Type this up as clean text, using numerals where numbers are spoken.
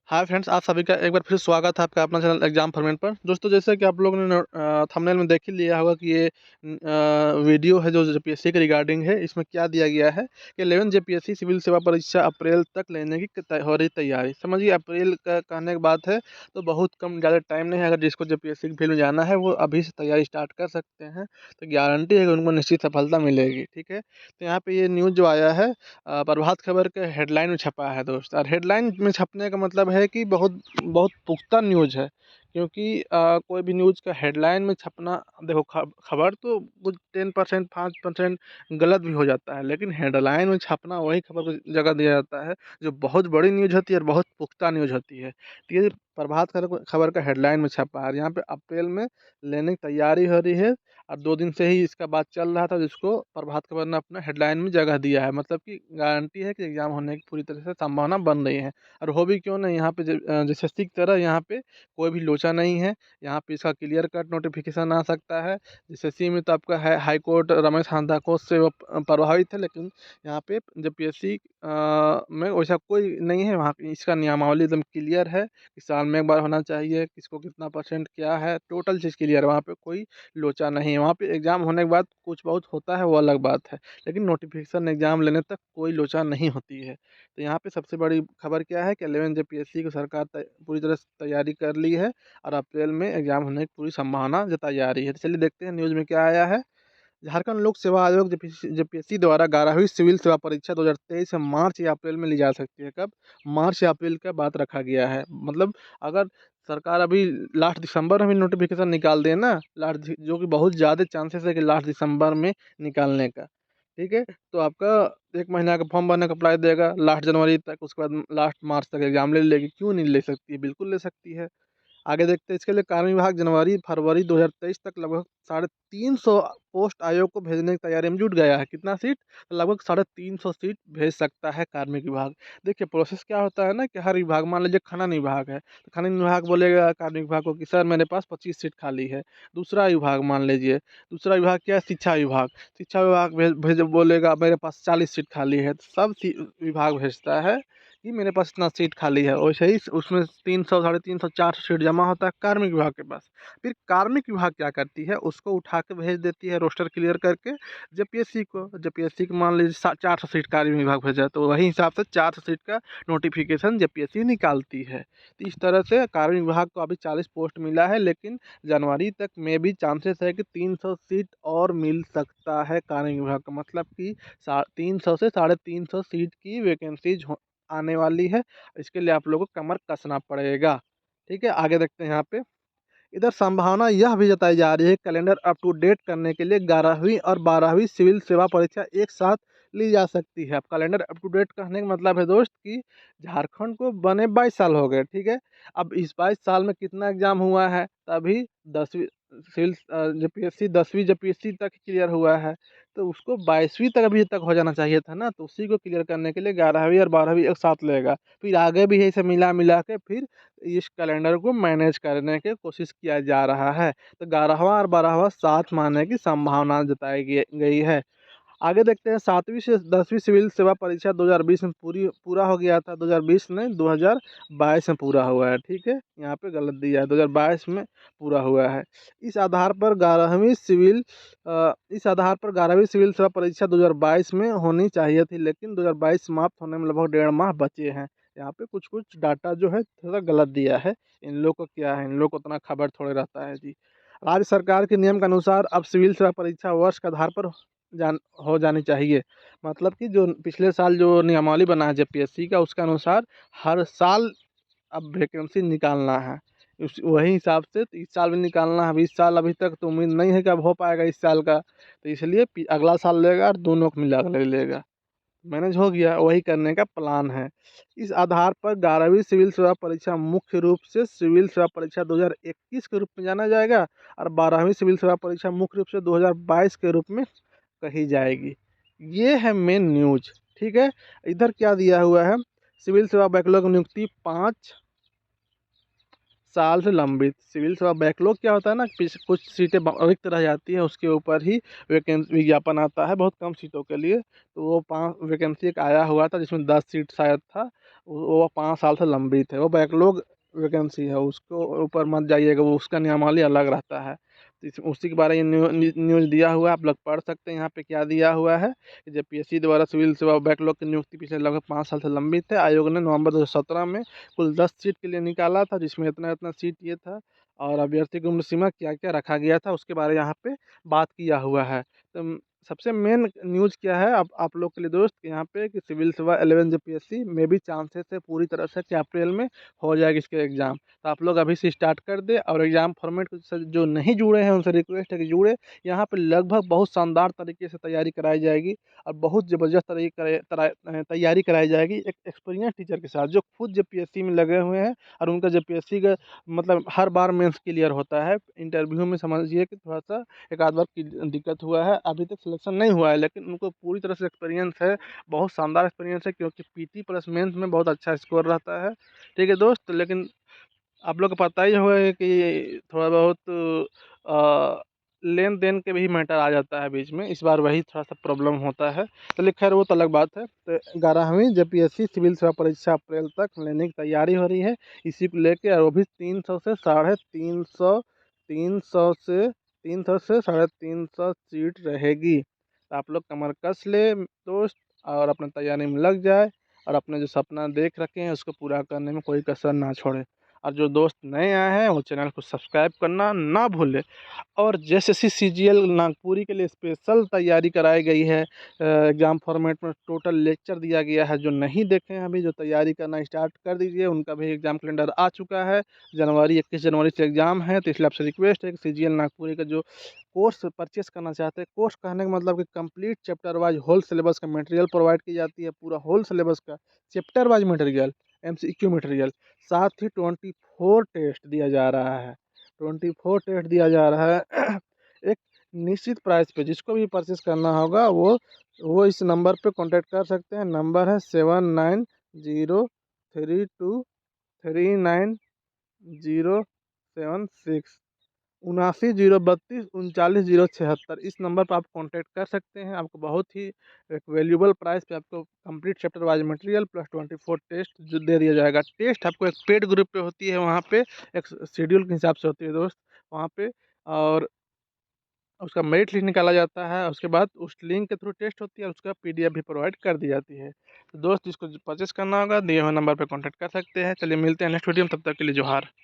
Hi friends, आप सभी का एक बार फिर स्वागत है आपका अपना चैनल एग्जाम फॉर्मेट पर। दोस्तों, जैसे कि आप लोगों ने थंबनेल में देख ही लिया होगा कि ये वीडियो है जो जेपीएससी के रिगार्डिंग है। इसमें क्या दिया गया है कि 11 जेपीएससी सिविल सेवा परीक्षा अप्रैल तक लेने की हो रही तैयारी। समझिए, अप्रैल का कहने की बात है तो बहुत कम, ज़्यादा टाइम नहीं है। अगर जिसको जेपीएससी की फील्ड में जाना है वो अभी से तैयारी स्टार्ट कर सकते हैं, तो गारंटी है कि उनको निश्चित सफलता मिलेगी। ठीक है, तो यहाँ पे ये न्यूज़ जो आया है प्रभात खबर के हेडलाइन में छपा है दोस्त। और हेडलाइन में छपने का मतलब है कि बहुत बहुत पुख्ता न्यूज़ है, क्योंकि कोई भी न्यूज़ का हेडलाइन में छपना, देखो खबर तो कुछ 10% 5% गलत भी हो जाता है, लेकिन हेडलाइन में छपना वही खबर को जगह दिया जाता है जो बहुत बड़ी न्यूज़ होती है और बहुत पुख्ता न्यूज़ होती है। तो ये प्रभात खबर का हेडलाइन में छपा है। यहाँ पे अप्रैल में लेने की तैयारी हो रही है और 2 दिन से ही इसका बात चल रहा था, जिसको प्रभात खबर ने अपना हेडलाइन में जगह दिया है। मतलब कि गारंटी है कि एग्ज़ाम होने की पूरी तरह से संभावना बन रही है। और हो भी क्यों नहीं, यहाँ पे एसएससी की तरह यहाँ पे कोई भी लोचा नहीं है। यहाँ पे इसका क्लियर कट नोटिफिकेशन आ सकता है। एसएससी में तो आपका है हाई कोर्ट रमेश हांडाकोच से वो प्रभावित है, लेकिन यहाँ पे जब पीएससी में वैसा कोई नहीं है। वहाँ पे इसका नियमावली एकदम क्लियर है कि साल में एक बार होना चाहिए, किसको कितना परसेंट क्या है, टोटल चीज़ क्लियर है। वहाँ पे कोई लोचा नहीं है। वहाँ पे एग्ज़ाम होने के बाद कुछ बहुत होता है वो अलग बात है, लेकिन नोटिफिकेशन एग्ज़ाम लेने तक कोई लोचा नहीं होती है। तो यहाँ पे सबसे बड़ी खबर क्या है कि 11 जेपीएससी को सरकार पूरी तरह से तैयारी कर ली है और अप्रैल में एग्ज़ाम होने की पूरी संभावना जताई जा रही है। तो चलिए देखते हैं न्यूज़ में क्या आया है। झारखंड लोक सेवा आयोग जेपीएससी द्वारा 11वीं सिविल सेवा परीक्षा 2023 से मार्च या अप्रैल में ली जा सकती है। कब? मार्च या अप्रैल का बात रखा गया है। मतलब अगर सरकार अभी लास्ट दिसंबर में नोटिफिकेशन निकाल दे ना, जो कि बहुत ज़्यादा चांसेस है कि लास्ट दिसंबर में निकालने का। ठीक है, तो आपका 1 महीना का फॉर्म भरने का अप्लाई देगा लास्ट जनवरी तक, उसके बाद लास्ट मार्च तक एग्जाम ले लेगी। क्यों नहीं ले सकती है? बिल्कुल ले सकती है। आगे देखते हैं। इसके लिए कार्य विभाग जनवरी फरवरी 2023 तक लगभग 350 पोस्ट आयोग को भेजने की तैयारी में जुट गया है। कितना सीट? तो लगभग 350 सीट भेज सकता है कार्मिक विभाग। देखिए प्रोसेस क्या होता है ना, कि हर विभाग, मान लीजिए खनन विभाग है तो खनन विभाग बोलेगा कार्मिक विभाग को कि सर मेरे पास 25 सीट खाली है। दूसरा विभाग मान लीजिए, दूसरा विभाग क्या है? शिक्षा विभाग। शिक्षा विभाग भेज बोलेगा मेरे पास 40 सीट खाली है। तो सब विभाग भेजता है कि मेरे पास इतना सीट खाली है। वैसे ही उसमें 300 350 400 सीट जमा होता है कार्मिक विभाग के पास। फिर कार्मिक विभाग क्या करती है, उसको उठा के भेज देती है रोस्टर क्लियर करके जेपीएससी को। जेपीएससी को मान लीजिए 400 सीट कार्मिक विभाग भेजा, तो वही हिसाब से 400 सीट का नोटिफिकेशन जेपीएससी निकालती है। तो इस तरह से कार्मिक विभाग को अभी 40 पोस्ट मिला है, लेकिन जनवरी तक में भी चांसेस है कि 300 सीट और मिल सकता है कार्मिक विभाग का। मतलब कि 300 से 350 सीट की वैकेंसीज आने वाली है। इसके लिए आप लोगों को कमर कसना पड़ेगा। ठीक है, आगे देखते हैं यहाँ पे। इधर संभावना यह भी जताई जा रही है कैलेंडर अप टू डेट करने के लिए 11वीं और 12वीं सिविल सेवा परीक्षा एक साथ ली जा सकती है। अब कैलेंडर अप टू डेट कहने का मतलब है दोस्त कि झारखंड को बने 22 साल हो गए। ठीक है, अब इस 22 साल में कितना एग्जाम हुआ है? तभी 10वीं सिविल जेपीएससी 10वीं जेपीएससी तक क्लियर हुआ है, तो उसको 22वीं तक अभी तक हो जाना चाहिए था ना। तो उसी को क्लियर करने के लिए 11वीं और 12वीं एक साथ लेगा। फिर आगे भी ऐसे मिला मिला के फिर इस कैलेंडर को मैनेज करने की कोशिश किया जा रहा है। तो 11वां और 12वां साथ मारने की संभावना जताई गई है। आगे देखते हैं। 7वीं से 10वीं सिविल सेवा परीक्षा 2020 में पूरा हो गया था। 2020 नहीं, 2022 में पूरा हुआ है। ठीक है, यहाँ पे गलत दिया है, 2022 में पूरा हुआ है। इस आधार पर 11वीं सिविल सेवा परीक्षा 2022 में होनी चाहिए थी, लेकिन 2022 समाप्त होने में लगभग 1.5 माह बचे हैं। यहाँ पे कुछ कुछ डाटा जो है थोड़ा गलत दिया है। इन लोग को क्या है, इन लोग को उतना खबर थोड़े रहता है जी। राज्य सरकार के नियम के अनुसार अब सिविल सेवा परीक्षा वर्ष के आधार पर जान हो जानी चाहिए। मतलब कि जो पिछले साल जो नियमावली बना है जेपीएससी का, उसके अनुसार हर साल अब वैकेंसी निकालना है। उस वही हिसाब से तो इस साल भी निकालना है। अब इस साल अभी तक तो उम्मीद नहीं है कि अब हो पाएगा इस साल का, तो इसलिए अगला साल लेगा और दोनों को मिला के ले लेगा। मैनेज हो गया, वही करने का प्लान है। इस आधार पर 11वीं सिविल सेवा परीक्षा मुख्य रूप से सिविल सेवा परीक्षा 2021 के रूप में जाना जाएगा और 12वीं सिविल सेवा परीक्षा मुख्य रूप से 2022 के रूप में कही जाएगी। ये है मेन न्यूज। ठीक है, इधर क्या दिया हुआ है? सिविल सेवा बैकलॉग नियुक्ति 5 साल से लंबित। सिविल सेवा बैकलॉग क्या होता है ना, कुछ सीटें रिक्त रह जाती है, उसके ऊपर ही वैकेंसी विज्ञापन आता है बहुत कम सीटों के लिए। तो वो 5 वैकेंसी एक आया हुआ था जिसमें 10 सीट शायद था, वो 5 साल से लंबित है, वो बैकलॉग वैकेंसी है, उसको ऊपर मत जाइएगा, वो उसका नियमावली अलग रहता है। तो उसी के बारे में न्यूज़ दिया हुआ है, आप लोग पढ़ सकते हैं। यहाँ पे क्या दिया हुआ है कि जब पीएससी द्वारा सिविल सेवा बैकलॉग की नियुक्ति पिछले लगभग 5 साल से लंबित है। आयोग ने नवंबर 2017 में कुल 10 सीट के लिए निकाला था, जिसमें इतना-इतना सीट ये था और अभ्यर्थी की उम्र सीमा क्या-क्या रखा गया था, उसके बारे में यहाँ पे बात किया हुआ है। तो सबसे मेन न्यूज़ क्या है आप लोग के लिए दोस्त, यहाँ पे कि सिविल सेवा 11 जो पीएससी में भी चांसेस है पूरी तरह से कि अप्रैल में हो जाएगी इसके एग्ज़ाम। तो आप लोग अभी से स्टार्ट कर दें और एग्ज़ाम फॉर्मेट से जो नहीं जुड़े हैं उनसे रिक्वेस्ट है कि जुड़े। यहाँ पे लगभग बहुत शानदार तरीके से तैयारी कराई जाएगी और बहुत ज़बरदस्त तैयारी कराई जाएगी एक एक्सपीरियंस टीचर के साथ, जो खुद जेपीएससी में लगे हुए हैं और उनका जेपीएससी का मतलब हर बार मेंस क्लियर होता है। इंटरव्यू में समझिए कि थोड़ा-सा एक आध बार की दिक्कत हुआ है, अभी तक सिलेक्शन नहीं हुआ है, लेकिन उनको पूरी तरह से एक्सपीरियंस है, बहुत शानदार एक्सपीरियंस है, क्योंकि पीटी प्लस मेंस में बहुत अच्छा स्कोर रहता है। ठीक है दोस्त, लेकिन आप लोग को पता ही होगा कि थोड़ा बहुत अ, लेन-देन के भी मैटर आ जाता है बीच में, इस बार वही थोड़ा-सा प्रॉब्लम होता है। चलिए खैर वो तो अलग बात है। तो 11वीं जेपीएससी सिविल सेवा परीक्षा अप्रैल तक लेने की तैयारी हो रही है, इसी को लेके और वो भी 300 से साढ़े 300 300 से 300 से साढ़े 300 सीट रहेगी। तो आप लोग कमर कस लें दोस्त और अपना तैयारी में लग जाए और अपने जो सपना देख रखे हैं उसको पूरा करने में कोई कसर ना छोड़े। और जो दोस्त नए आए हैं वो चैनल को सब्सक्राइब करना ना भूलें। और जेएसएससी सीजीएल नागपुरी के लिए स्पेशल तैयारी कराई गई है। एग्ज़ाम फॉर्मेट में टोटल लेक्चर दिया गया है, जो नहीं देखे हैं अभी, जो तैयारी करना स्टार्ट कर दीजिए, उनका भी एग्ज़ाम कैलेंडर आ चुका है। 21 जनवरी से एग्ज़ाम है, तो इसलिए आपसे रिक्वेस्ट है कि सीजीएल नागपुरी का जो कोर्स परचेस करना चाहते हैं, कोर्स कहने का मतलब कि complete chapter wise whole syllabus का मटेरियल प्रोवाइड की जाती है, पूरा होल सिलेबस का chapter wise material, MCQ material, साथ ही 24 टेस्ट दिया जा रहा है। 24 टेस्ट दिया जा रहा है एक निश्चित प्राइस पे। जिसको भी परचेस करना होगा वो इस नंबर पे कांटेक्ट कर सकते हैं। नंबर है 7903239076, 79 032 39 076। इस नंबर पर आप कांटेक्ट कर सकते हैं। आपको बहुत ही एक वैल्यूएबल प्राइस पे आपको complete chapter wise material plus 24 test जो दे दिया जाएगा। टेस्ट आपको एक पेड ग्रुप पे होती है, वहाँ पे एक शेड्यूल के हिसाब से होती है दोस्त वहाँ पे। और उसका मेरिट लिस्ट निकाला जाता है, उसके बाद उस लिंक के थ्रू टेस्ट होती है और उसका पीडीएफ भी प्रोवाइड कर दी जाती है। तो दोस्त जिसको परचेस करना होगा दिए हुए नंबर पे कांटेक्ट कर सकते हैं। चलिए मिलते हैं नेक्स्ट वीडियो में, तब तक के लिए जोहार।